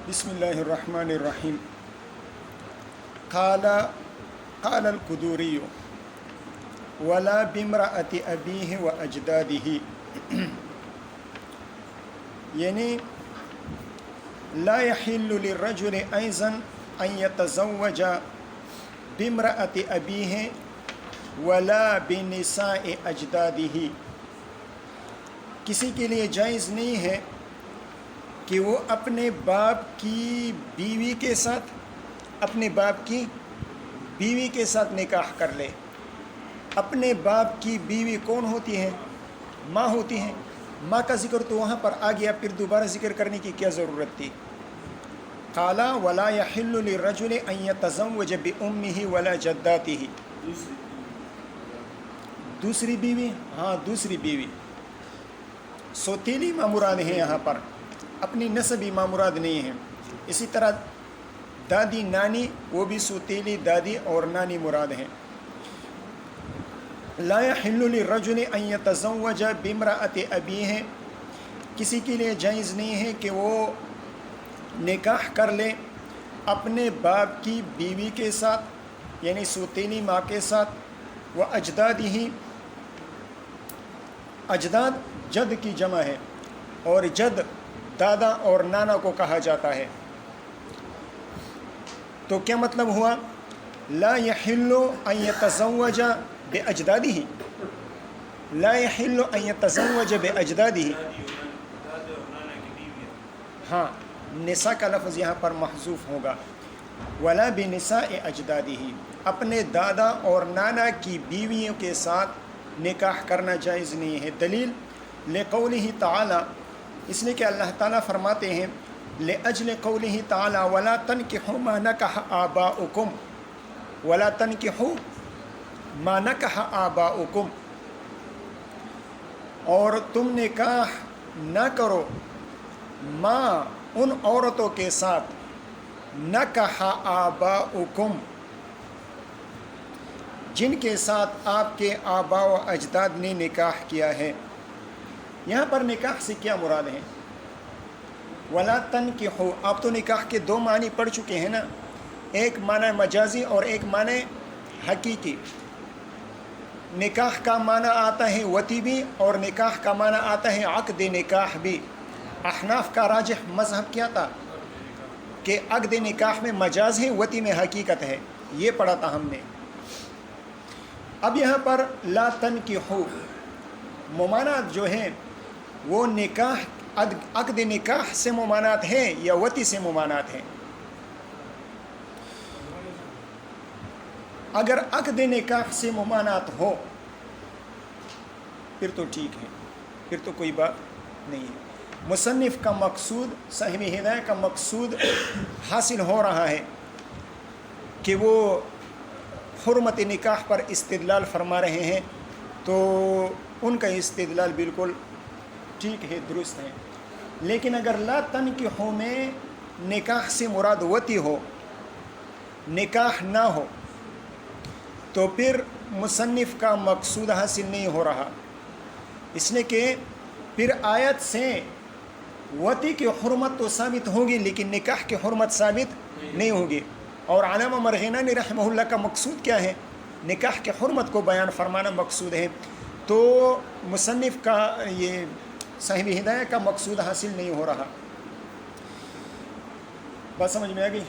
بسم الله الرحمن الرحيم. قال القدوري ولا بامرأة أبيه وأجداده، یعنی لا يحل للرجل أيضا أن يتزوج بامرأة أبيه ولا بنساء أجداده، کسی کے لیے جائز نہیں ہے کہ وہ اپنے باپ کی بیوی کے ساتھ نکاح کر لے. اپنے باپ کی بیوی کون ہوتی ہے؟ ماں ہوتی ہے. ماں کا ذکر تو وہاں پر آ گیا، پھر دوبارہ ذکر کرنے کی کیا ضرورت تھی؟ قال ولا يحل للرجل ان يتزوج بامه ولا جداته. دوسری بیوی، دوسری بیوی سوتیلی ماں مراد ہے، یہاں پر اپنی نسبی ماں مراد نہیں ہے. اسی طرح دادی نانی، وہ بھی سوتیلی دادی اور نانی مراد ہیں. لا يحل للرجل ان يتزوج بامرأة ابيه، کسی کے لیے جائز نہیں ہے کہ وہ نکاح کر لے اپنے باپ کی بیوی کے ساتھ، یعنی سوتیلی ماں کے ساتھ. وہ اجداد ہی، اجداد جد کی جمع ہے، اور جد دادا اور نانا کو کہا جاتا ہے. تو کیا مطلب ہوا؟ لا يحل ان يتزوج باجداده، لا يحل ان يتزوج باجداده. نساء کا لفظ یہاں پر محذوف ہوگا. ولا بنساء اجداده، اپنے دادا اور نانا کی بیویوں کے ساتھ نکاح کرنا جائز نہیں ہے. دلیل لقوله تعالی، اس لیے کہ اللہ تعالیٰ فرماتے ہیں لأجل قوله تعالی ولا تنکحوا ما نکح آباؤکم، ولا تنکحوا ما نکح آباؤکم، اور تم نکاح نہ کرو ما ان عورتوں کے ساتھ نکح آباؤکم جن کے ساتھ آپ کے آبا و اجداد نے نکاح کیا ہے. یہاں پر نکاح سے کیا مراد ہے؟ ولا تنکحوا، آپ تو نکاح کے دو معنی پڑھ چکے ہیں نا، ایک معنی مجازی اور ایک معنی حقیقی. نکاح کا معنی آتا ہے وطی بھی، اور نکاح کا معنی آتا ہے عقد نکاح بھی. احناف کا راجح مذہب کیا تھا کہ عقد نکاح میں مجاز ہے، وطی میں حقیقت ہے. یہ پڑھا تھا ہم نے. اب یہاں پر لا تنکحوا ممانعت جو ہیں وہ نکاح، عقد نکاح سے ممانعت ہیں یا وطی سے ممانعت ہیں؟ اگر عقد نکاح سے ممانعت ہو پھر تو ٹھیک ہے، پھر تو کوئی بات نہیں ہے. مصنف کا مقصود، صاحب ہدایہ کا مقصود حاصل ہو رہا ہے کہ وہ حرمت نکاح پر استدلال فرما رہے ہیں، تو ان کا استدلال بالکل ٹھیک ہے، درست ہے. لیکن اگر لا تنکحوا میں نکاح سے مراد وطی ہو، نکاح نہ ہو، تو پھر مصنف کا مقصود حاصل نہیں ہو رہا. اس لیے کہ پھر آیت سے وطی کی حرمت تو ثابت ہوگی لیکن نکاح کی حرمت ثابت نہیں ہوگی. اور علامہ مرغینانی رحمہ اللہ کا مقصود کیا ہے؟ نکاح کی حرمت کو بیان فرمانا مقصود ہے. تو مصنف کا، یہ صاحب ہدایہ کا مقصود حاصل نہیں ہو رہا. بات سمجھ میں آ گئی؟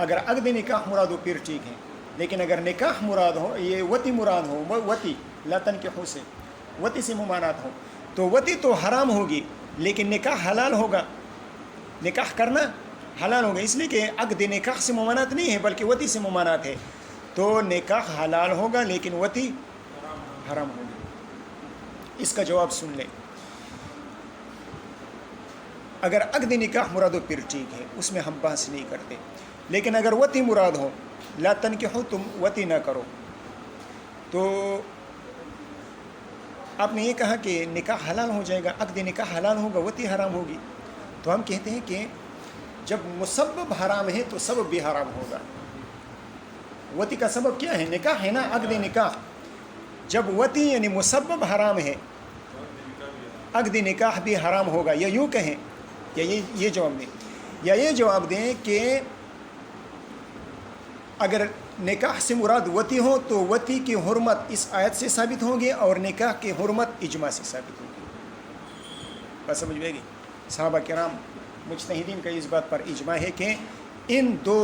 اگر عقد نکاح مراد ہو پھر ٹھیک ہے، لیکن اگر نکاح مراد ہو، یہ وطی مراد ہو، وطی لا تنکحوا سے وطی سے ممانعت ہو، تو وطی تو حرام ہوگی لیکن نکاح حلال ہوگا، نکاح کرنا حلال ہوگا. اس لیے کہ عقد نکاح سے ممانعت نہیں ہے بلکہ وطی سے ممانعت ہے. تو نکاح حلال ہوگا لیکن وطی حرام ہوگی. اس کا جواب سن لیں. اگر عقد نکاح مراد ہو پھر ٹھیک ہے، اس میں ہم بحث نہیں کرتے. لیکن اگر وطی مراد ہو، لا تنکحوا، تم وطی نہ کرو، تو آپ نے یہ کہا کہ نکاح حلال ہو جائے گا، عقد نکاح حلال ہوگا، وطی حرام ہوگی. تو ہم کہتے ہیں کہ جب مسبب حرام ہے تو سبب بھی حرام ہوگا. وطی کا سبب کیا ہے؟ نکاح ہے نا، عقد نکاح. جب وطی یعنی مسبب حرام ہے عقد نکاح بھی حرام ہوگا، یا یوں کہیں یا یہ جواب دیں، یا یہ جواب دیں کہ اگر نکاح سے مراد وطی ہو تو وطی کی حرمت اس آیت سے ثابت ہوگی اور نکاح کی حرمت اجماع سے ثابت ہوگی۔ بات سمجھ میں آئے گی؟ صحابہ کرام مجتہدین کا اس بات پر اجماع ہے کہ ان دو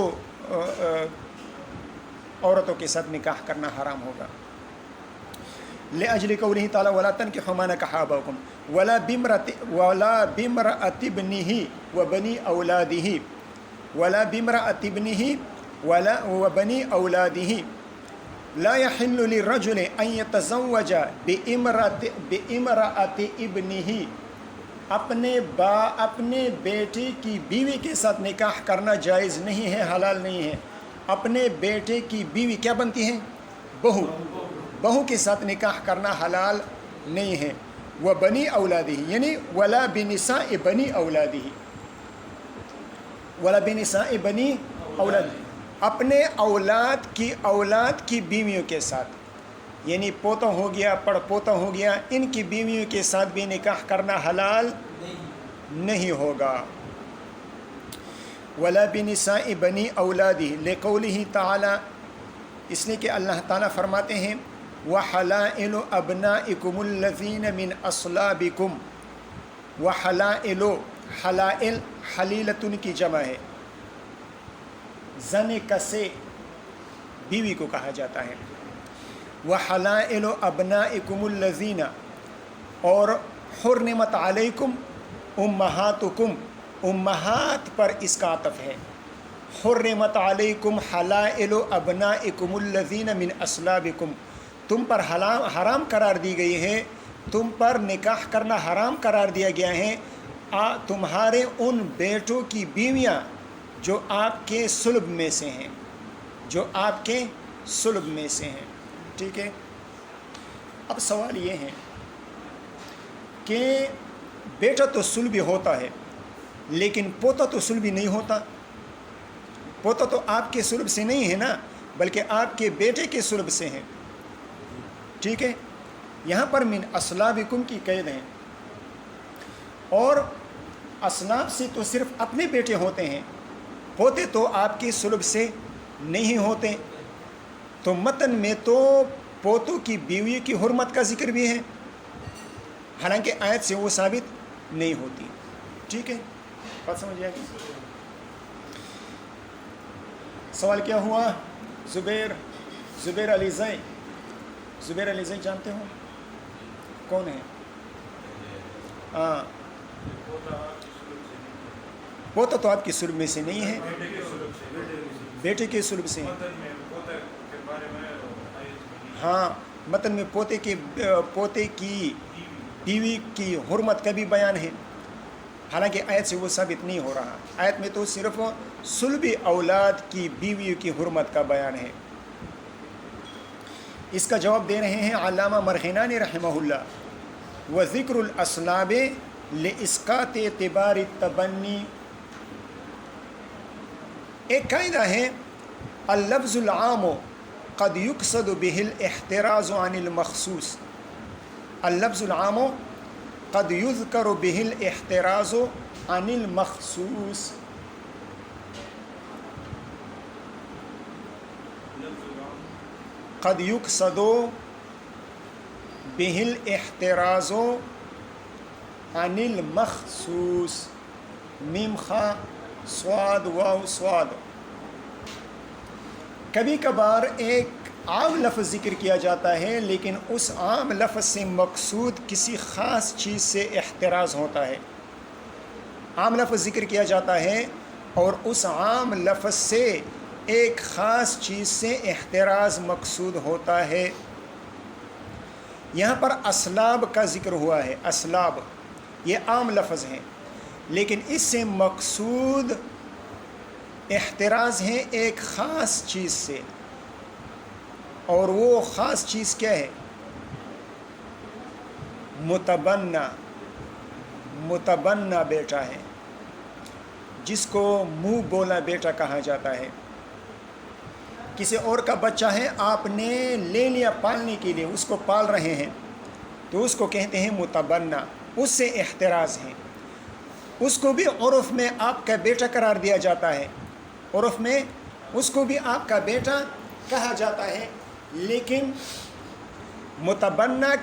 عورتوں کے ساتھ نکاح کرنا حرام ہوگا۔ لأجل قوله تعالی ولا تنكحوا ما نكح آباؤكم ولا بامرأة ابنه وبني أولاده ولا بامرأة ابنه وبني أولاده لا يحل للرجل أن يتزوج بامرأة ابنه، اپنے بیٹے کی بیوی کے ساتھ نکاح کرنا جائز نہیں ہے، حلال نہیں ہے۔ اپنے بیٹے کی بیوی کیا بنتی ہے؟ بہو، بہو کے ساتھ نکاح کرنا حلال نہیں ہے۔ وہ بنی اولادی یعنی ولا بنساء بنی اولادی، ولا بنساء بنی اولاد، اپنے اولاد کی بیویوں کے ساتھ، یعنی پوتا ہو گیا، پڑ پوتا ہو گیا، ان کی بیویوں کے ساتھ بھی نکاح کرنا حلال نہیں ہوگا۔ ولا بنساء بنی اولادی لقوله تعالی، اس لیے کہ اللہ تعالیٰ فرماتے ہیں وحلائل ابنائکم الذین من اصلابکم، وحلائل، حلائل حلیلتن کی جمع ہے، زن کسے بیوی کو کہا جاتا ہے۔ وحلائل ابنائکم الذین، اور حرمت علیکم امہاتکم، امہات پر اس کا عطف ہے۔ حرمت علیکم حلائل ابنائکم الذین من اصلابکم، تم پر حرام قرار دی گئی ہے، تم پر نکاح کرنا حرام قرار دیا گیا ہے تمہارے ان بیٹوں کی بیویاں جو آپ کے صلب میں سے ہیں، جو آپ کے صلب میں سے ہیں۔ ٹھیک ہے، اب سوال یہ ہے کہ بیٹا تو صلبی ہوتا ہے لیکن پوتا تو صلبی نہیں ہوتا۔ پوتا تو آپ کے صلب سے نہیں ہے نا، بلکہ آپ کے بیٹے کے صلب سے ہیں۔ ٹھیک ہے، یہاں پر من اصلابکم کی قید ہے، اور اصلاب سے تو صرف اپنے بیٹے ہوتے ہیں، پوتے تو آپ کے صلب سے نہیں ہوتے۔ تو متن میں تو پوتوں کی بیوی کی حرمت کا ذکر بھی ہے، حالانکہ آیت سے وہ ثابت نہیں ہوتی۔ ٹھیک ہے، بات سمجھ آئے گی؟ سوال کیا ہوا؟ زبیر علی زئی، زبیر علی زئی جانتے ہو کون ہے؟ ہاں، پوتا تو آپ کی صلب میں سے نہیں ہے، بیٹے کے صلب سے ہیں۔ ہاں، متن میں پوتے کی بیوی کی حرمت کا بھی بیان ہے، حالانکہ آیت سے وہ ثابت نہیں ہو رہا۔ آیت میں تو صرف صلبی اولاد کی بیویوں کی حرمت کا بیان ہے۔ اس کا جواب دے رہے ہیں علامہ مرغنانی رحمہ اللہ، وذکر الاسلاب لاسقاط اعتبار التبنی، ایک قاعدہ ہے اللفظ العام قد يقصد به الاحتراز عن المخصوص، اللفظ العام قد يذكر به الاحتراز عن المخصوص، قد يقصد به الاحتراز عن المخصوص، میم خا صاد واو صاد، کبھی کبھار ایک عام لفظ ذکر کیا جاتا ہے لیکن اس عام لفظ سے مقصود کسی خاص چیز سے احتراز ہوتا ہے۔ عام لفظ ذکر کیا جاتا ہے اور اس عام لفظ سے ایک خاص چیز سے احتراز مقصود ہوتا ہے۔ یہاں پر اسلاب کا ذکر ہوا ہے، اسلاب یہ عام لفظ ہیں لیکن اس سے مقصود احتراز ہے ایک خاص چیز سے، اور وہ خاص چیز کیا ہے؟ متبنہ بیٹا ہے، جس کو منہ بولا بیٹا کہا جاتا ہے۔ کسی اور کا بچہ ہے، آپ نے لے لیا پالنے کے لیے، اس کو پال رہے ہیں تو اس کو کہتے ہیں متبنہ۔ اس سے احتراز ہے. اس کو بھی عرف میں آپ کا بیٹا قرار دیا جاتا ہے، عرف میں اس کو بھی آپ کا بیٹا کہا جاتا ہے، لیکن متبنہ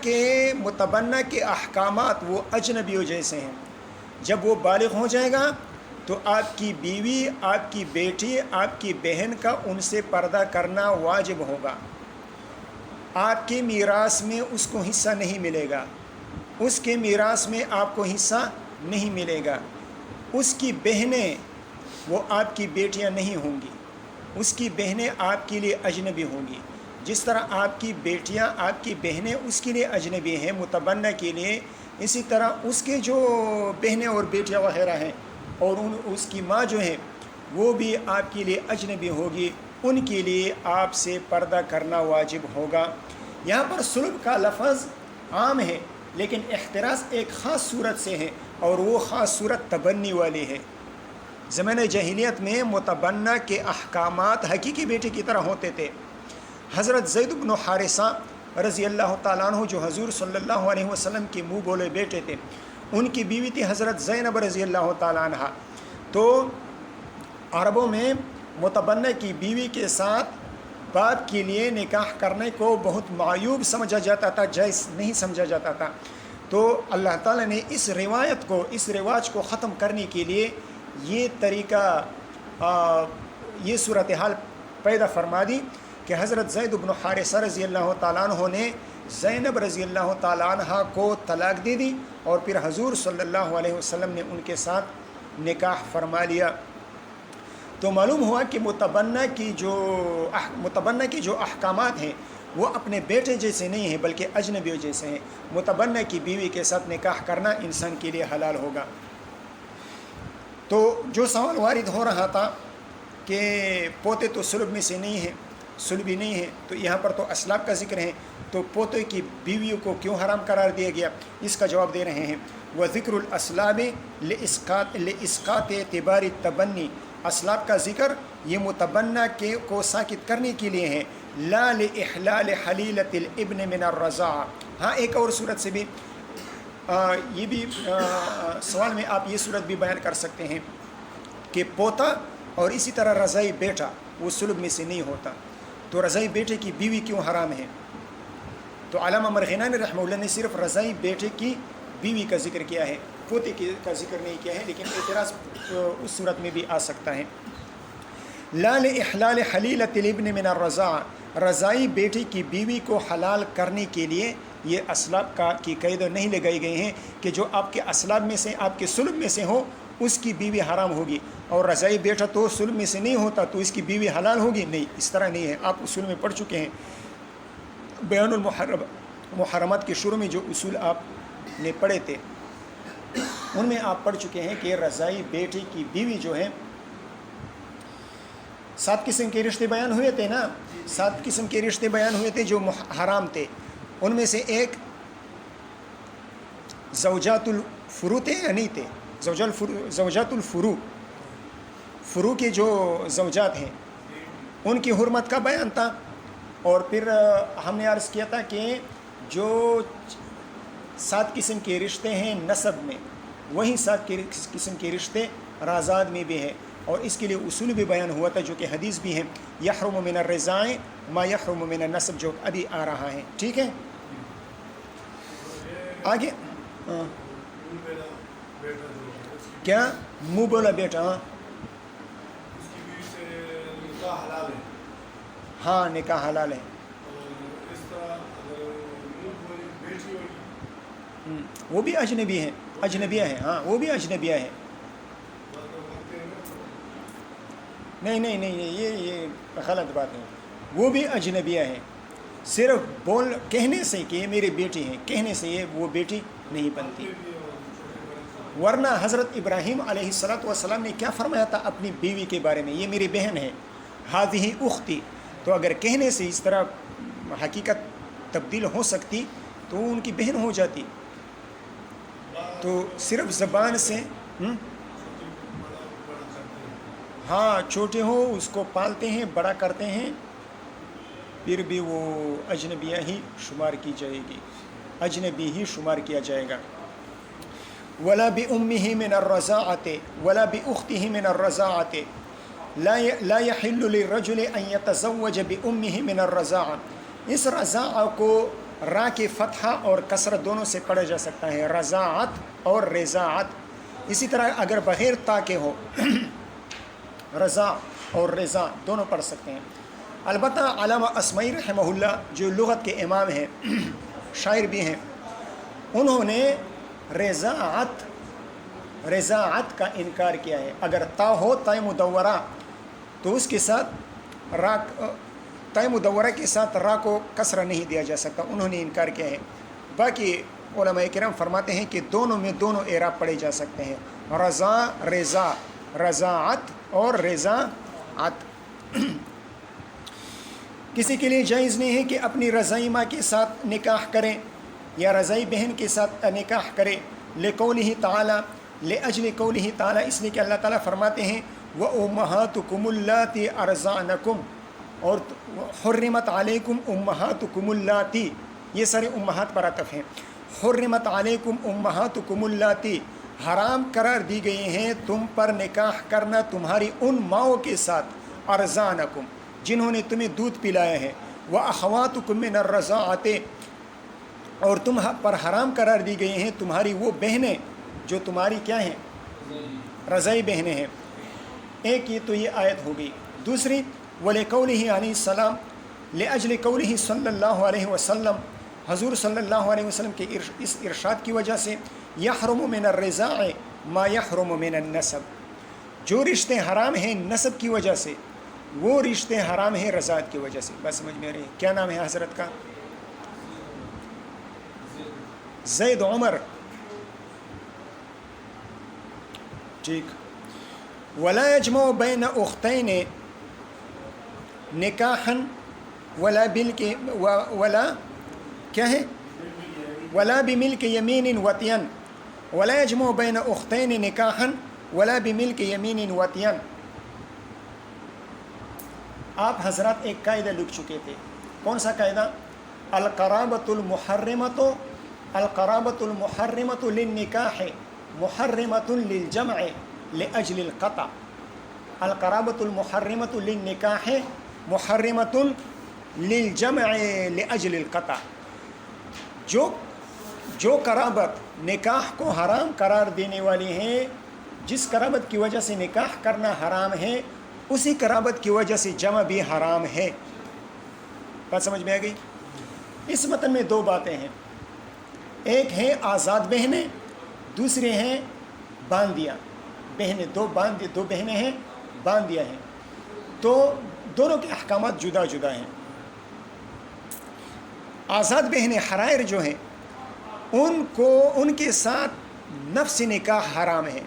کے احکامات وہ اجنبیوں جیسے ہیں. جب وہ بالغ ہو جائے گا تو آپ کی بیوی، آپ کی بیٹی، آپ کی بہن کا ان سے پردہ کرنا واجب ہوگا. آپ کے میراث میں اس کو حصہ نہیں ملے گا، اس کے میراث میں آپ کو حصہ نہیں ملے گا. اس کی بہنیں وہ آپ کی بیٹیاں نہیں ہوں گی، اس کی بہنیں آپ کے لیے اجنبی ہوں گی. جس طرح آپ کی بیٹیاں، آپ کی بہنیں اس کے لیے اجنبی ہیں متبنہ کے لیے، اسی طرح اس کے جو بہنیں اور بیٹیاں وغیرہ ہیں اور اس کی ماں جو ہے وہ بھی آپ کے لیے اجنبی ہوگی، ان کے لیے آپ سے پردہ کرنا واجب ہوگا. یہاں پر صلب کا لفظ عام ہے، لیکن احتراز ایک خاص صورت سے ہے، اور وہ خاص صورت تبنی والی ہے. زمانۂ جاہلیت میں متبنہ کے احکامات حقیقی بیٹے کی طرح ہوتے تھے. حضرت زید بن حارثہ رضی اللہ تعالیٰ عنہ جو حضور صلی اللہ علیہ وسلم کے منہ بولے بیٹے تھے، ان کی بیوی تھی حضرت زینب رضی اللہ تعالیٰ عنہ. تو عربوں میں متبنہ کی بیوی کے ساتھ باپ کے لیے نکاح کرنے کو بہت معیوب سمجھا جاتا تھا، جائز نہیں سمجھا جاتا تھا. تو اللہ تعالیٰ نے اس روایت کو، اس رواج کو ختم کرنے کے لیے یہ طریقہ، یہ صورتحال پیدا فرما دی کہ حضرت زید بن حارثہ رضی اللہ تعالیٰ عنہ نے زینب رضی اللہ تعالیٰ عنہ کو طلاق دے دی، اور پھر حضور صلی اللہ علیہ وسلم نے ان کے ساتھ نکاح فرما لیا. تو معلوم ہوا کہ متبنہ کی جو احکامات ہیں وہ اپنے بیٹے جیسے نہیں ہیں بلکہ اجنبیوں جیسے ہیں. متبنہ کی بیوی کے ساتھ نکاح کرنا انسان کے لیے حلال ہوگا. تو جو سوال وارد ہو رہا تھا کہ پوتے تو صلب میں سے نہیں ہیں، صلبی نہیں ہیں، تو یہاں پر تو اسلاف کا ذکر ہے، تو پوتے کی بیویوں کو کیوں حرام قرار دیا گیا؟ اس کا جواب دے رہے ہیں. وَذِكْرُ الْأَسْلَابِ لِإِسْقَاطِ اعتبار التبنی، اسلاف کا ذکر یہ متبنہ کو ساکت کرنے کے لیے ہے، لا لإحلال حلیلۃ الابن من الرضاعہ. ہاں ایک اور صورت سے بھی یہ بھی سوال میں آپ یہ صورت بھی بیان کر سکتے ہیں کہ پوتا اور اسی طرح رضائی بیٹا وہ صلب میں سے نہیں ہوتا، تو رضائی بیٹے کی بیوی کیوں حرام ہے؟ تو علامہ مرغنانی رحمہ اللہ نے صرف رضائی بیٹے کی بیوی کا ذکر کیا ہے، پوتے کا ذکر نہیں کیا ہے، لیکن اعتراض اس صورت میں بھی آ سکتا ہے. لا لإحلال حلیلۃ الابن من الرضاعہ، رضائی بیٹے کی بیوی کو حلال کرنے کے لیے یہ اسلاف کی قید نہیں لگائی گئی ہیں کہ جو آپ کے اسلاف میں سے، آپ کے صلب میں سے ہو اس کی بیوی حرام ہوگی، اور رضائی بیٹا تو صلب میں سے نہیں ہوتا تو اس کی بیوی حلال ہوگی. نہیں، اس طرح نہیں ہے. آپ اصول میں پڑھ چکے ہیں، بیان المحرمات کے شروع میں جو اصول آپ نے پڑھے تھے ان میں آپ پڑھ چکے ہیں کہ رضائی بیٹے کی بیوی جو ہے، 7 قسم کے رشتے بیان ہوئے تھے نا، 7 قسم کے رشتے بیان ہوئے تھے جو حرام تھے. ان میں سے ایک زوجات الفرو تھے یا نہیں تھے؟ زوجات الفرو، فرو کے جو زوجات ہیں ان کی حرمت کا بیان تھا. اور پھر ہم نے عرض کیا تھا کہ جو 7 قسم کے رشتے ہیں نسب میں، وہی 7 قسم کے رشتے رازاد میں بھی ہیں، اور اس کے لیے اصول بھی بیان ہوا تھا جو کہ حدیث بھی ہیں، یحرم من الرضاع ما یحرم من النسب، جو ابھی آ رہا ہے. ٹھیک ہے، آگے کیا منہ بولا بیٹا؟ ہاں نکاح حلال ہے. وہ بھی اجنبی ہیں، اجنبیہ ہیں. ہاں وہ بھی اجنبیہ ہیں. نہیں یہ غلط بات ہے. وہ بھی اجنبیہ ہیں. صرف کہنے سے کہ یہ میری بیٹی ہیں، کہنے سے یہ وہ بیٹی نہیں بنتی. ورنہ حضرت ابراہیم علیہ السلام نے کیا فرمایا تھا اپنی بیوی کے بارے میں؟ یہ میری بہن ہے، ہذہ اختی. تو اگر کہنے سے اس طرح حقیقت تبدیل ہو سکتی تو ان کی بہن ہو جاتی. تو صرف زبان سے ہاں چھوٹے ہو اس کو پالتے ہیں، بڑا کرتے ہیں، پھر بھی وہ اجنبیہ ہی شمار کی جائے گی، اجنبی ہی شمار کیا جائے گا. ولا بأمه من الرضاعة ولا بأخته من الرضاعة لا يحل للرجل أن يتزوج بأمه من الرضاعة. اس رضاعة کو را کے فتحہ اور کسرت دونوں سے پڑھا جا سکتا ہے، رضاعت اور رضاعت. اسی طرح اگر بغیر تا کے ہو رضا اور رضا دونوں پڑھ سکتے ہیں. البتہ علامہ اسمعی رحمہ اللہ جو لغت کے امام ہیں، شاعر بھی ہیں، انہوں نے رضاعت کا انکار کیا ہے. اگر تا ہو تائے مدورہ تو اس کے ساتھ را، تائے مدورہ کے ساتھ را کو کسرہ نہیں دیا جا سکتا، انہوں نے انکار کیا ہے. باقی علماء کرام فرماتے ہیں کہ دونوں میں دونوں اعراب پڑھے جا سکتے ہیں، رضا رضا، رضاعت اور رضاعت. کسی کے لیے جائز نہیں ہے کہ اپنی رضائی ماں کے ساتھ نکاح کریں یا رضائی بہن کے ساتھ نکاح کرے، لقولہ تعالی، لأجل قولہ تعالی، اس لیے کہ اللہ تعالیٰ فرماتے ہیں وَأُمَّهَاتُكُمُ اللَّاتِي أَرْضَعْنَكُمْ، اور حرمت علیکم امہاتکم اللاتی، یہ سارے امہات پر عطف ہیں. حرمت علیکم امہاتکم اللاتی، حرام قرار دی گئی ہیں تم پر نکاح کرنا تمہاری ان ماؤں کے ساتھ، ارزانکم، جنہوں نے تمہیں دودھ پلایا ہے. وَأَخَوَاتُكُم مِّنَ الرَّضَاعَةِ، اور تم پر حرام قرار دی گئی ہیں تمہاری وہ بہنیں جو تمہاری کیا ہیں، رضائی بہنیں ہیں. ایک یہ تو یہ آیت ہو گئی. دوسری وَلِقَوْلِهِ عَلَيْهِ السَّلَامُ، لِأَجْلِ قَوْلِهِ صلی اللہ علیہ وسلم، حضور صلی اللہ علیہ وسلم کے اس ارشاد کی وجہ سے، یحرم من الرضاع ما یحرم من النسب، جو رشتے حرام ہیں نسب کی وجہ سے وہ رشتے حرام ہیں رضاعت کی وجہ سے. بس سمجھ میں آ رہی ہے. کیا نام ہے حضرت کا؟ زید عمر. ٹھیک. ولا یجمع بین اختین نکاحا ولا بملک، ولا کیا ہے، ولا بملک یمین وطیا، ولا یجمع بین اختین نکاحا ولا بملک یمین وطیا. آپ حضرات ایک قاعدہ لکھ چکے تھے. کون سا قاعدہ؟ القرابۃ المحرمۃ، القرابۃ المحرمۃ للنکاح محرمۃ للجمع لاجل القطع. القرابۃ المحرمۃ للنکاح محرمۃ للجمع لاجل القطع. جو قرابت نکاح کو حرام قرار دینے والی ہیں، جس قرابت کی وجہ سے نکاح کرنا حرام ہے، اسی قرابت کی وجہ سے جمع بھی حرام ہے. بات سمجھ میں آ گئی؟ اس متن میں دو باتیں ہیں، ایک ہے آزاد بہنیں، دوسرے ہیں باندیاں بہنیں. دو بہنیں ہیں، باندیاں ہیں، تو دونوں کے احکامات جدا جدا ہیں. آزاد بہنیں حرائر جو ہیں ان کے ساتھ نفس نکاح حرام ہے.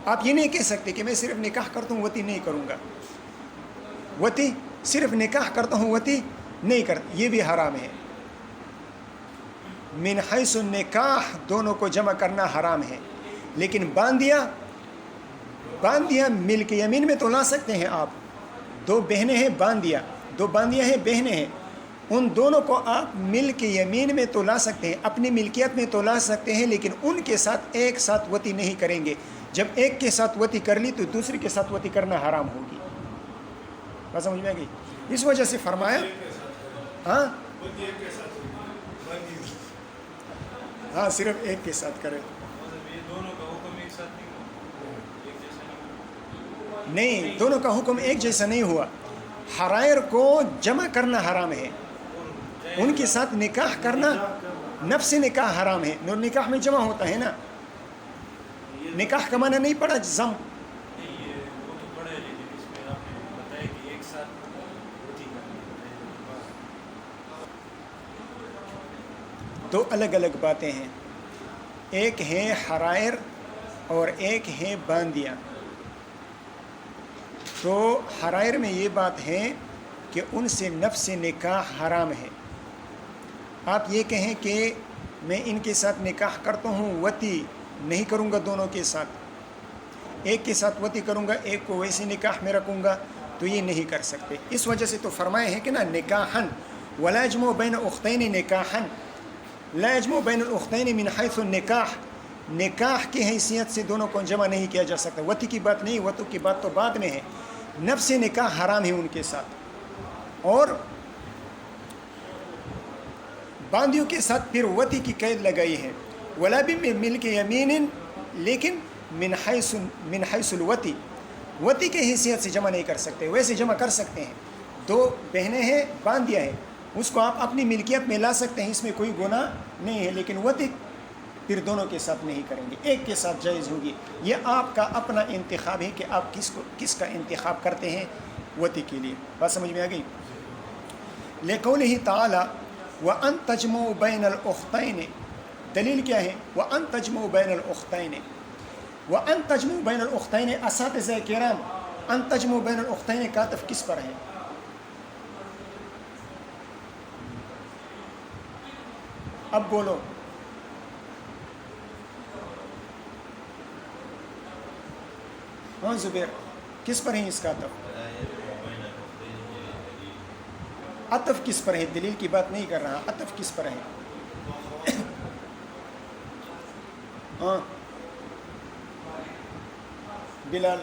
آپ یہ نہیں کہہ سکتے کہ میں صرف نکاح کرتا ہوں وتی نہیں کروں گا، وتی صرف نکاح کرتا ہوں وتی نہیں کرتا، یہ بھی حرام ہے. من حیث النکاح دونوں کو جمع کرنا حرام ہے. لیکن باندیاں ملک یمین میں تو لا سکتے ہیں آپ. دو بہنیں ہیں باندیاں، دو باندیاں ہیں بہنیں ہیں، ان دونوں کو آپ ملک یمین میں تو لا سکتے ہیں، اپنی ملکیت میں تو لا سکتے ہیں، لیکن ان کے ساتھ ایک ساتھ وتی نہیں کریں گے. جب ایک کے ساتھ وتی کر لی تو دوسرے کے ساتھ وتی کرنا حرام ہوگی. بات سمجھ میں آ گئی؟ اس وجہ سے فرمایا ہاں صرف ایک کے ساتھ کرے. نہیں، دونوں کا حکم ایک جیسا نہیں ہوا. حرائر کو جمع کرنا حرام ہے، ان کے ساتھ نکاح کرنا نفس نکاح حرام ہے. نکاح میں جمع ہوتا ہے نا، نکاح کا معنی نہیں پڑا زم. دو الگ الگ باتیں ہیں، ایک ہیں حرائر اور ایک ہیں باندیاں. تو حرائر میں یہ بات ہے کہ ان سے نفس نکاح حرام ہے. آپ یہ کہیں کہ میں ان کے ساتھ نکاح کرتا ہوں وتی نہیں کروں گا، دونوں کے ساتھ ایک کے ساتھ وتی کروں گا، ایک کو ویسے نکاح میں رکھوں گا، تو یہ نہیں کر سکتے. اس وجہ سے تو فرمائے ہیں کہ نا نکاحن ولا یجمع بین اختین نکاحن، لا یجمع بین الاختین من حیث النکاح، نکاح کی حیثیت سے دونوں کو جمع نہیں کیا جا سکتا. وتی کی بات نہیں, وطو کی بات تو بعد میں ہے. نفس نکاح حرام ہے ان کے ساتھ, اور باندیوں کے ساتھ پھر وتی کی قید لگائی ہے. ولا بملک یمین, لیکن من حیث الوتی, وتی کی حیثیت سے جمع نہیں کر سکتے. ویسے جمع کر سکتے ہیں, دو بہنیں ہیں, باندیاں ہیں, اس کو آپ اپنی ملکیت میں لا سکتے ہیں, اس میں کوئی گناہ نہیں ہے. لیکن وتی پھر دونوں کے ساتھ نہیں کریں گے, ایک کے ساتھ جائز ہوگی. یہ آپ کا اپنا انتخاب ہے کہ آپ کس کا انتخاب کرتے ہیں وتی کے لیے. بات سمجھ میں آ گئی؟ لقولہ تعالی وَأَن تَجْمَعُوا بَيْنَ الْأُخْتَيْنِ, دلیل کیا ہے؟ وَأَن تَجْمَعُوا بَيْنَ الْأُخْتَيْنِ. وَأَن تَجْمَعُوا بَيْنَ الْأُخْتَيْنِ, اساتذہ کرام ان تجمعوا بین الاختین کا عطف کس پر ہے؟ اب بولو. ہاں زبیر, کس پر ہے اس کا عطف؟ عطف کس پر ہے؟ دلیل کی بات نہیں کر رہا, عطف کس پر ہے؟ ہاں بلال,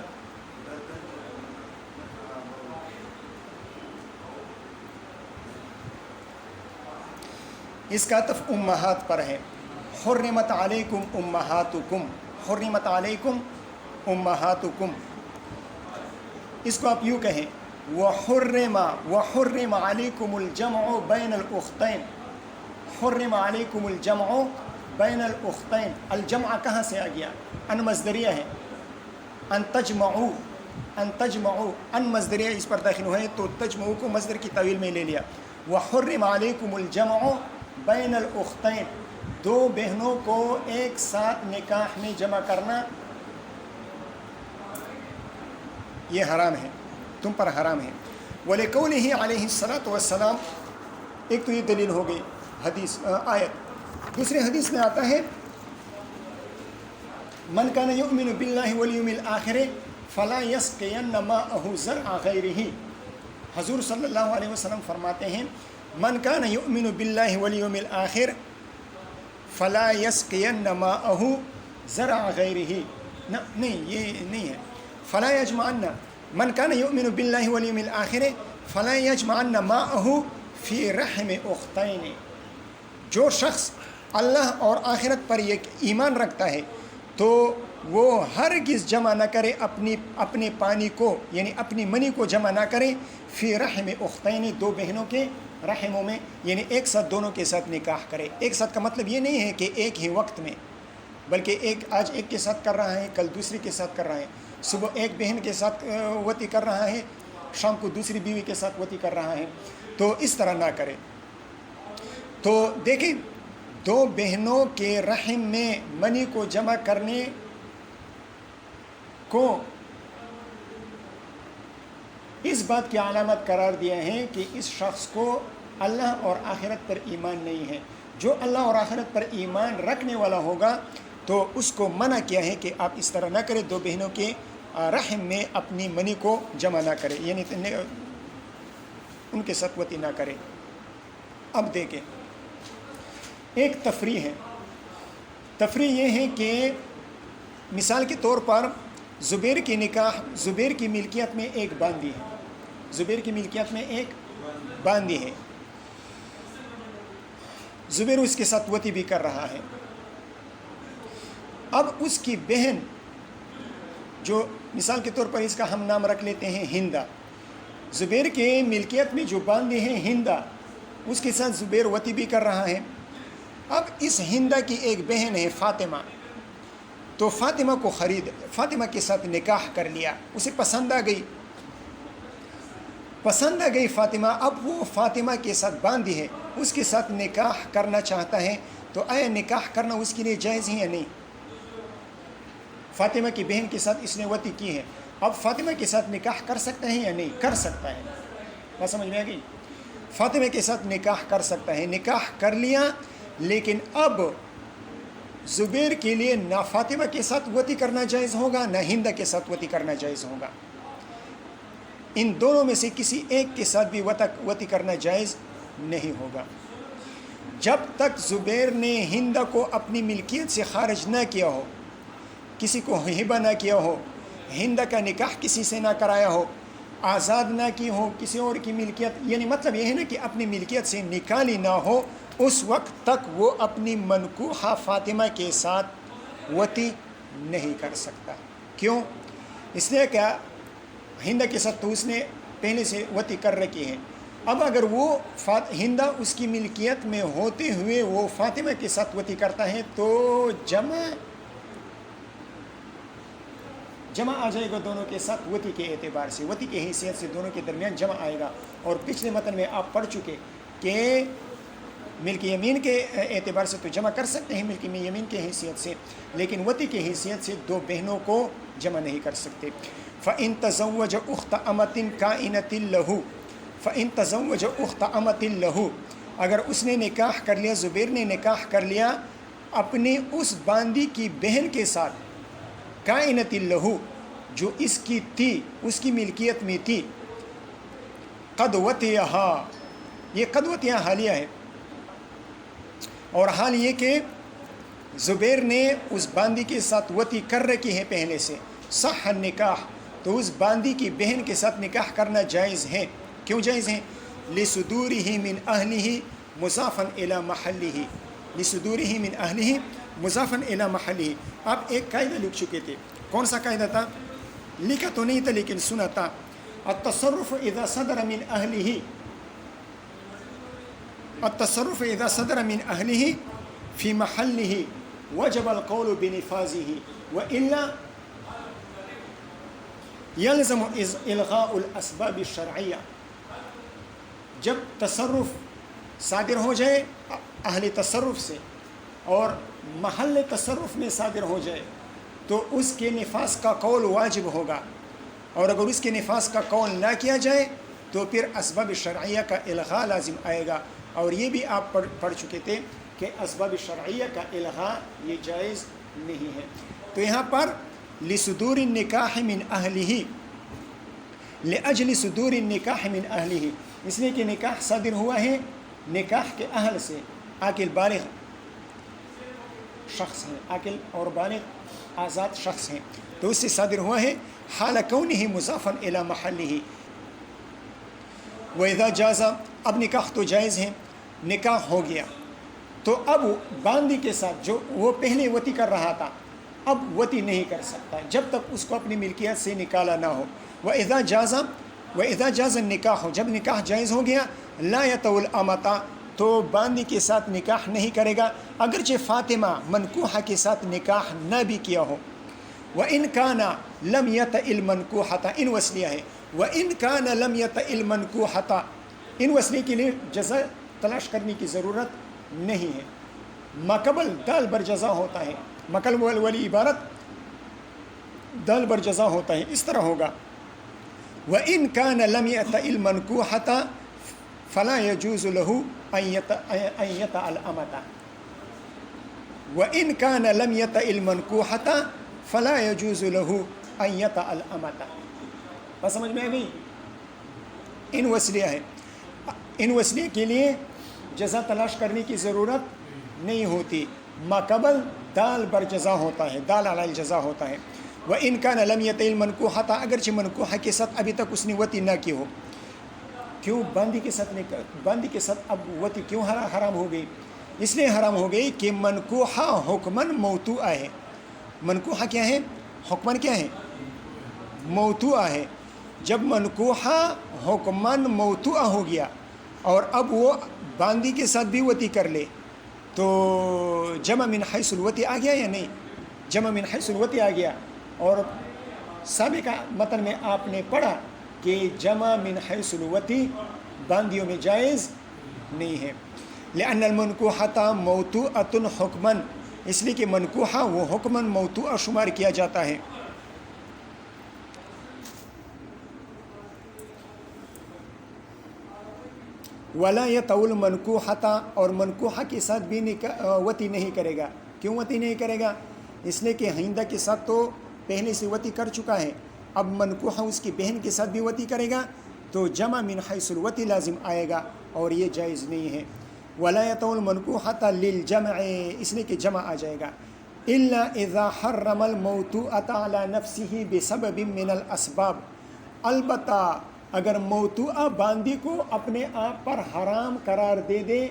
اس کا عطف امہات پر ہے. حرمت علیکم امہاتکم, حرمت علیکم امہاتکم, اس کو آپ یوں کہیں وحرم علیکم الجمع بین الاختین. حرم علیکم الجمع بین الاختین, الجمع کہاں سے آ گیا؟ ان مصدریہ ہے. ان تجمعوا, ان تجمعوا, ان مصدریہ اس پر داخل ہوئے تو تجمعوا کو مصدر کی طویل میں لے لیا. وحرم علیکم الجمع بین الاختین, دو بہنوں کو ایک ساتھ نکاح میں جمع کرنا یہ حرام ہے, تم پر حرام ہے. وَلِقَوْلِهِ عَلَيْهِ الصَّلَاةُ وَالسَّلَامُ, ایک تو یہ دلیل ہو گئی حدیث آیت. دوسرے حدیث میں آتا ہے من کان یؤمن باللہ والیوم الآخر فلا یسقین ماءہ زرع غیرہ. حضور صلی اللہ علیہ وسلم فرماتے ہیں من کان یؤمن باللہ والیوم الآخر فلا یسقین ماءہ زرع غیرہ. نہیں, یہ نہیں ہے. فلا یجمعن, من کان یؤمن باللہ والیوم الآخر فلا یجمعن ماءہ فی رحم اختین. جو شخص اللہ اور آخرت پر یہ ایمان رکھتا ہے تو وہ ہرگز جمع نہ کرے اپنے پانی کو, یعنی اپنی منی کو جمع نہ کرے فی رحم اختین, دو بہنوں کے رحموں میں, یعنی ایک ساتھ دونوں کے ساتھ نکاح کرے. ایک ساتھ کا مطلب یہ نہیں ہے کہ ایک ہی وقت میں, بلکہ آج ایک کے ساتھ کر رہا ہے, کل دوسری کے ساتھ کر رہا ہے. صبح ایک بہن کے ساتھ وتی کر رہا ہے, شام کو دوسری بیوی کے ساتھ وتی کر رہا ہے, تو اس طرح نہ کرے. تو دیکھیں, دو بہنوں کے رحم میں منی کو جمع کرنے کو اس بات کی علامت قرار دیا ہے کہ اس شخص کو اللہ اور آخرت پر ایمان نہیں ہے. جو اللہ اور آخرت پر ایمان رکھنے والا ہوگا تو اس کو منع کیا ہے کہ آپ اس طرح نہ کریں, دو بہنوں کے رحم میں اپنی منی کو جمع نہ کرے, یعنی ان کے ساتھ وتی نہ کرے. اب دیکھیں, ایک تفریح ہے. تفریح یہ ہے کہ مثال کے طور پر زبیر کی نکاح, زبیر کی ملکیت میں ایک باندی ہے, زبیر کی ملکیت میں ایک باندی ہے. زبیر اس کے ساتھ وتی بھی کر رہا ہے. اب اس کی بہن, جو مثال کے طور پر اس کا ہم نام رکھ لیتے ہیں ہندا, زبیر کے ملکیت میں جو باندی ہے ہندا, اس کے ساتھ زبیر وتی بھی کر رہا ہے. اب اس ہندا کی ایک بہن ہے فاطمہ, تو فاطمہ کو فاطمہ کے ساتھ نکاح کر لیا, اسے پسند آ گئی فاطمہ. اب وہ فاطمہ کے ساتھ باندھی ہے, اس کے ساتھ نکاح کرنا چاہتا ہے, تو آیا نکاح کرنا اس کے لیے جائز ہے یا نہیں؟ فاطمہ کی بہن کے ساتھ اس نے وتی کی ہے, اب فاطمہ کے ساتھ نکاح کر سکتا ہے یا نہیں؟ کر سکتا ہے. بات سمجھ میں آ گئی؟ فاطمہ کے ساتھ نکاح کر سکتا ہے, نکاح کر لیا. لیکن اب زبیر کے لیے نہ فاطمہ کے ساتھ وتی کرنا جائز ہوگا, نہ ہندا کے ساتھ وتی کرنا جائز ہوگا. ان دونوں میں سے کسی ایک کے ساتھ بھی وتی کرنا جائز نہیں ہوگا. جب تک زبیر نے ہند کو اپنی ملکیت سے خارج نہ کیا ہو، کسی کو ہبہ نہ کیا ہو، ہند کا نکاح کسی سے نہ کرایا ہو، آزاد نہ کی ہو کسی اور کی ملکیت، یعنی مطلب یہ ہے نا کہ اپنی ملکیت سے نکالی نہ ہو، اس وقت تک وہ اپنی منکوحہ فاطمہ کے ساتھ وطی نہیں کر سکتا۔ کیوں؟ اس لیے کہ ہند کے ساتھ تو اس نے پہلے سے وطی کر رکھی ہے، اب اگر وہ ہندہ اس کی ملکیت میں ہوتے ہوئے وہ فاطمہ کے ساتھ وطی کرتا ہے تو جمع آ جائے گا دونوں کے ساتھ، وطی کے اعتبار سے، وطی کی حیثیت سے دونوں کے درمیان جمع آئے گا۔ اور پچھلے متن میں آپ پڑھ چکے کہ ملک یمین کے اعتبار سے تو جمع کر سکتے ہیں ملک یمین کے حیثیت سے، لیکن وطی کی حیثیت سے دو بہنوں کو جمع نہیں کر سکتے۔ فَإِن تَزَوَّجَ أُخْتَ أَمَةٍ كَائِنَةٍ لَهُ فَإِن تَزَوَّجَ أُخْتَ أَمَةٍ لَهُ، اگر اس نے نکاح کر لیا، زبیر نے نکاح کر لیا اپنی اس باندی کی بہن کے ساتھ، کائنۃ لہو جو اس کی تھی، اس کی ملکیت میں تھی، قد وطیہا، یہ قد وطیہا حالیہ ہے، اور حال یہ کہ زبیر نے اس باندی کے ساتھ وطی کر رکھی ہے پہلے سے، صح النکاح، تو اس باندی کی بہن کے ساتھ نکاح کرنا جائز ہے۔ کیوں جائز ہے؟ لصدورہ من اہلہ مضافا الی محلہ، لصدورہ من اہلہ مضافا الی محلہ۔ آپ ایک قاعدہ لکھ چکے تھے، کون سا قاعدہ تھا؟ لکھا تو نہیں تھا لیکن سنا تھا، التصرف اذا صدر من اہلہ، التصرف اذا صدر من اہلہ فی محلہ وجب القول بنفاذہ والا یلزم الغاء الاسباب الشرعیہ۔ جب تصرف صادر ہو جائے اہل تصرف سے اور محل تصرف میں صادر ہو جائے تو اس کے نفاذ کا قول واجب ہوگا، اور اگر اس کے نفاذ کا قول نہ کیا جائے تو پھر اسباب شرعیہ کا الغاء لازم آئے گا، اور یہ بھی آپ پڑھ چکے تھے کہ اسباب شرعیہ کا الغاء یہ جائز نہیں ہے۔ تو یہاں پر لصدور النکاح من اہلہ، لاجل صدور النکاح من اہلہ، اس لیے کہ نکاح صادر ہوا ہے نکاح کے اہل سے، عاقل بالغ شخص ہیں، عاقل اور بالغ آزاد شخص ہیں، تو اس سے صادر ہوا ہے حال کونہ مضافا الی محلہ۔ وَإِذَا جَازَ، اب نکاح تو جائز ہے، نکاح ہو گیا تو اب باندی کے ساتھ جو وہ پہلے وطی کر رہا تھا اب وطی نہیں کر سکتا جب تک اس کو اپنی ملکیت سے نکالا نہ ہو۔ وَإِذَا جَازَ النِّكَاحُ، جب نکاح جائز ہو گیا، لَا يَطَوُ الْأَمَةَ، تو باندی کے ساتھ نکاح نہیں کرے گا اگرچہ فاطمہ منکوحہ کے ساتھ نکاح نہ بھی کیا ہو۔ وَإِن كَانَ لَمْ يَطَئِ الْمَنْكُوحَةَ، ان وصلیہ ہے، وَإِن كَانَ لَمْ يَطَئِ الْمَنْكُوحَةَ، ان وصلیہ کے لیے جزا تلاش کرنے کی ضرورت نہیں ہے، ماقبل دال بر جزا ہوتا ہے، مقبل والی عبارت دال بر جزا ہوتا ہے، اس طرح ہوگا وَإِن كَانَ لَمْ يَطَئِ الْمَنْكُوحَةَ فَلَا يَجُوزُ لَهُ أَن يَطَأَ الْأَمَةَ، وَإِن كَانَ لَمْ يَطَئِ الْمَنْكُوحَةَ فَلَا يَجُوزُ لَهُ أَن يَطَأَ الْأَمَةَ۔ بس سمجھ میں آ گئی؟ ان وصلیہ ہے، ان وصلیہ کے لیے جزا تلاش کرنے کی ضرورت نہیں ہوتی، ماقبل دال بر جزا ہوتا ہے، دال علی الجزا ہوتا ہے۔ وَإِن كَانَ لَمْ يَطَئِ الْمَنْكُوحَةَ، اگرچہ منکوحہ کے ساتھ ابھی تک اس نے وطی نہ کی ہو۔ کیوں باندی کے ساتھ اب وطی کیوں حرام ہو گئی؟ اس لیے حرام ہو گئی کہ منکوحہ حکماً موتوعہ ہے۔ منکوحہ کیا ہے؟ حکماً کیا ہے؟ موتوعہ ہے۔ جب منکوحہ حکماً موتوعہ ہو گیا اور اب وہ باندی کے ساتھ بھی وطی کر لے تو جمع من حیث الوطی آ گیا یا نہیں؟ جمع من حیث الوطی آ گیا، اور سابقہ متن میں آپ نے پڑھا کہ جمع من حیث الوطی باندیوں میں جائز نہیں ہے، لأن المنکوحة موتوعة حکماً، اس لیے کہ منکوحہ وہ حکماً موتوعہ شمار کیا جاتا ہے۔ وَلَا يَطَوُ الْمَنْكُوحَةَ، اور منکوحہ کے ساتھ بھی وطی نہیں کرے گا۔ کیوں وطی نہیں کرے گا؟ اس لیے کہ ہندہ کے ساتھ تو پہلے سے وطی کر چکا ہے، اب منکوحہ اس کی بہن کے ساتھ بھی وطی کرے گا تو جمع من حیث الوطی لازم آئے گا، اور یہ جائز نہیں ہے۔ ولایت المنکوحۃ للجمع، اس لیے کہ جمع آ جائے گا، الا اذا حرم الموطوءۃ علی نفسہ بسبب من الاسباب، البتہ اگر موطوءہ باندی کو اپنے آپ پر حرام قرار دے دے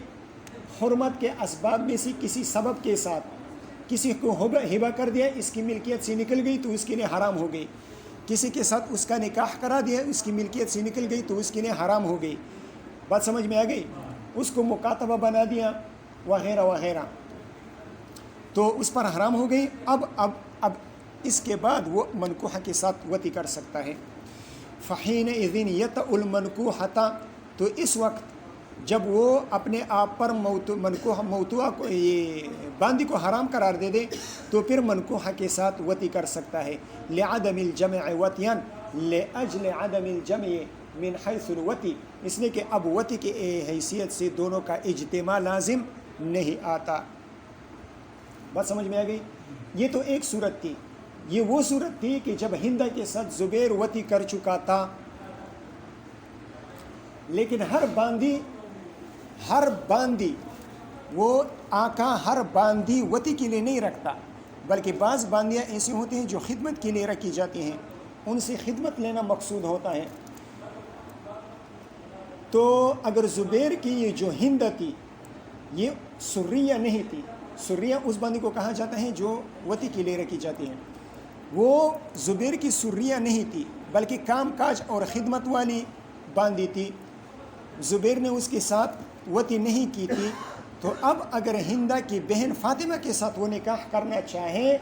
حرمت کے اسباب میں سے کسی سبب کے ساتھ، کسی کو ہبہ کر دیا، اس کی ملکیت سے نکل گئی تو اس کے لیے حرام ہو گئی، کسی کے ساتھ اس کا نکاح کرا دیا، اس کی ملکیت سے نکل گئی تو اس کے لیے حرام ہو گئی، بات سمجھ میں آ گئی، اس کو مکاتبہ بنا دیا وغیرہ وغیرہ، تو اس پر حرام ہو گئی، اب اس کے بعد وہ منکوحہ کے ساتھ وطی کر سکتا ہے۔ فحینئذ یطأ المنکوحۃ، تو اس وقت جب وہ اپنے آپ پر موطوعہ کو، یہ باندی کو حرام قرار دے دے، تو پھر منکوحہ کے ساتھ وطی کر سکتا ہے، لعدم الجمع وطیاً، لأجل عدم الجمع من حیث الوطی، اس لیے کہ اب وطی کی حیثیت سے دونوں کا اجتماع لازم نہیں آتا۔ بات سمجھ میں آ گئی؟ یہ تو ایک صورت تھی، یہ وہ صورت تھی کہ جب ہندہ کے ساتھ زبیر وطی کر چکا تھا، لیکن ہر باندی وہ آقا ہر باندی وطی کے لیے نہیں رکھتا، بلکہ بعض باندیاں ایسی ہوتی ہیں جو خدمت کے لیے رکھی جاتی ہیں، ان سے خدمت لینا مقصود ہوتا ہے۔ تو اگر زبیر کی یہ جو ہند تھی یہ سریہ نہیں تھی، سریہ اس باندی کو کہا جاتا ہے جو وطی کے لیے رکھی جاتی ہیں، وہ زبیر کی سریہ نہیں تھی بلکہ کام کاج اور خدمت والی باندی تھی، زبیر نے اس کے ساتھ وطی نہیں کی تھی، تو اب اگر ہندہ کی بہن فاطمہ کے ساتھ وہ نکاح کرنا چاہے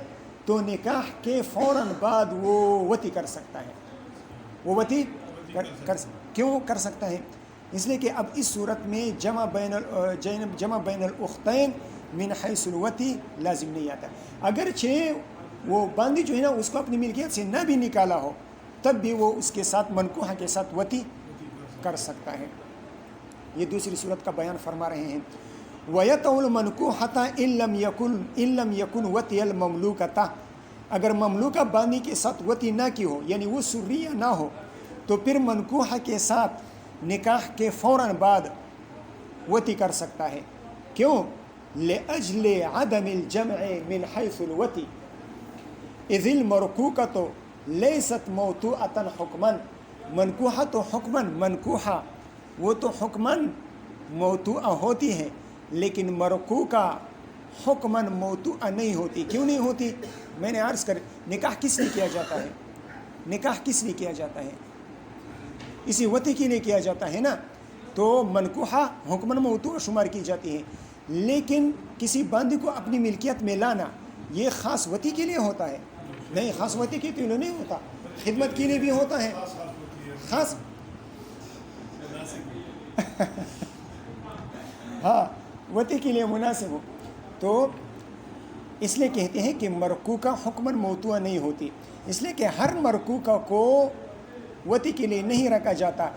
تو نکاح کے فوراً بعد وہ وطی کر سکتا ہے، وہ وطی کیوں کر سکتا ہے؟ اس لیے کہ اب اس صورت میں جمع بین الاختین من حیث الوطی لازم نہیں آتا، اگرچہ وہ باندی جو ہے نا اس کو اپنی ملکیت سے نہ بھی نکالا ہو تب بھی وہ اس کے ساتھ منکوحہ کے ساتھ وطی کر سکتا ہے۔ یہ دوسری صورت کا بیان فرما رہے ہیں، وَيَطَعُ الْمَنْكُوحَةَ إِن لَمْ يَكُنْ وَطِيَ الْمَمْلُوكَةَ، اگر مملوکہ باندی کے ساتھ وطی نہ کی ہو، یعنی وہ سریہ نہ ہو، تو پھر منکوحہ کے ساتھ نکاح کے فوراً بعد وطی کر سکتا ہے، کیوں؟ لِأَجْلِ عَدَمِ الْجَمْعِ مِنْ حَيْثُ الْوَطِي اِذِ الْمَرْكُوكَةُ لَيْسَتْ مَوْطُوعَةً حُکْمًا، منکوحہ تو حکماً، منکوحہ وہ تو حکماً موطوعہ ہوتی ہے، لیکن مرکوکہ حکماً موطوعہ نہیں ہوتی۔ کیوں نہیں ہوتی؟ میں نے عرض کر، نکاح کس لیے کیا جاتا ہے؟ نکاح کس لیے کیا جاتا ہے؟ اسی وطی کے لیے کیا جاتا ہے نا، تو منکوحہ حکماً موطوعہ شمار کی جاتی ہے، لیکن کسی باندی کو اپنی ملکیت میں لانا یہ خاص وطی کے لیے ہوتا ہے؟ نہیں، خاص وطی کے لیے نہیں ہوتا، خدمت کے لیے بھی ہوتا ہے، خاص ہاں وطی کے لیے مناسب ہو، تو اس لیے کہتے ہیں کہ مرکوکہ حکماً موطوعہ نہیں ہوتی، اس لیے کہ ہر مرکوکہ کو وطی کے لیے نہیں رکھا جاتا،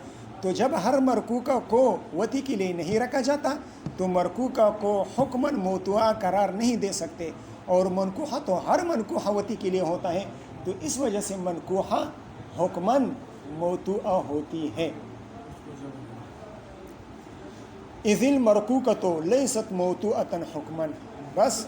تو جب ہر مرکوکہ کو وطی کے لیے نہیں رکھا جاتا تو مرکوکہ کو حکماً موطوعہ قرار نہیں دے سکتے، اور منکوحہ تو ہر منکوحہ وطی کے لیے ہوتا ہے، تو اس وجہ سے منکوحہ حکماً موطوعہ ہوتی ہے۔ اِذِ الْمَرْكُوكَةُ لَيْسَتْ مَوْطُوعَةً حُکْمًا، بس